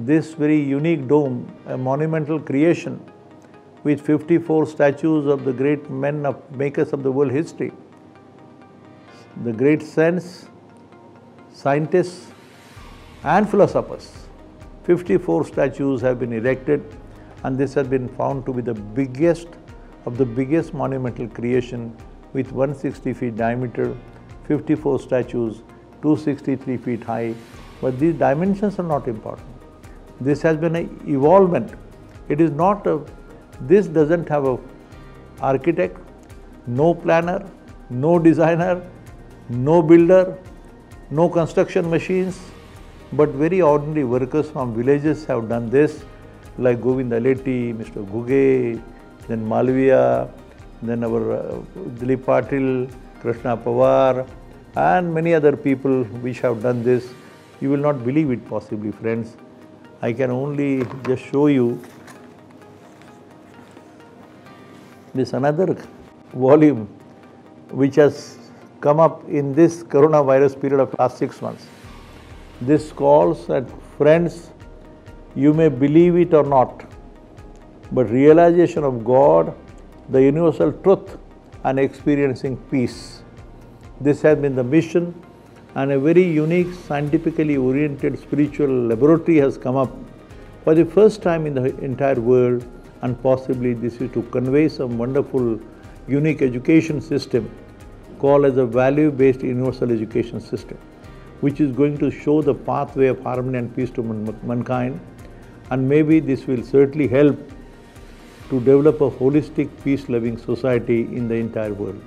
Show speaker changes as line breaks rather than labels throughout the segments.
this very unique dome, a monumental creation with 54 statues of the great men of makers of the world history, the great saints, scientists and philosophers. 54 statues have been erected, and this has been found to be the biggest of the biggest monumental creation with 160 feet diameter, 54 statues, 263 feet high. But these dimensions are not important. This has been an evolvement. It is not a, this doesn't have a architect, no planner, no designer, no builder, no construction machines, but very ordinary workers from villages have done this, like Govind Aleti, Mr. Guge, then Malviya, then our Dilip Patil, Krishna Pawar, and many other people which have done this. You will not believe it possibly, friends. I can only just show you this another volume which has come up in this coronavirus period of last 6 months. This calls that, friends, you may believe it or not, but realization of God, the universal truth, and experiencing peace. This has been the mission, and a very unique, scientifically oriented spiritual laboratory has come up for the first time in the entire world, and possibly this is to convey some wonderful, unique education system called as a value-based universal education system, which is going to show the pathway of harmony and peace to mankind. And maybe this will certainly help to develop a holistic, peace-loving society in the entire world.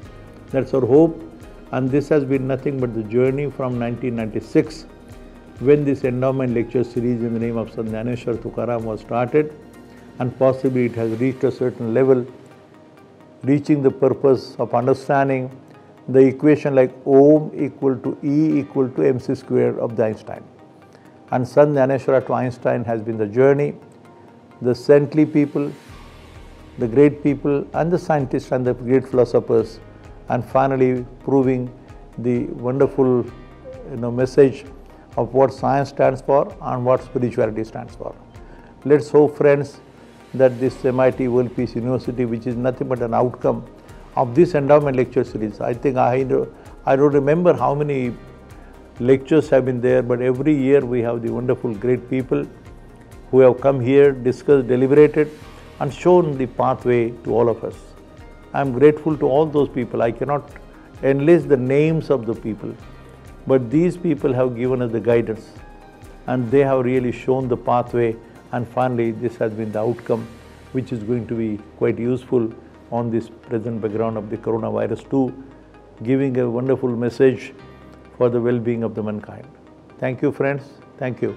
That's our hope, and this has been nothing but the journey from 1996, when this endowment lecture series in the name of Sant Gyaneshwar Tukaram was started, and possibly it has reached a certain level, reaching the purpose of understanding the equation like Om equal to E equal to mc square of the Einstein. And Sant Gyaneshwara to Einstein has been the journey. The saintly people, the great people, and the scientists and the great philosophers, and finally proving the wonderful message of what science stands for and what spirituality stands for. Let's hope, friends, that this MIT World Peace University, which is nothing but an outcome of this endowment lecture series. I think I don't remember how many lectures have been there, but every year we have the wonderful great people who have come here, discussed, deliberated, and shown the pathway to all of us. I am grateful to all those people. I cannot enlist the names of the people, but these people have given us the guidance, and they have really shown the pathway, and finally this has been the outcome, which is going to be quite useful on this present background of the coronavirus too, giving a wonderful message for the well-being of the mankind. Thank you, friends. Thank you.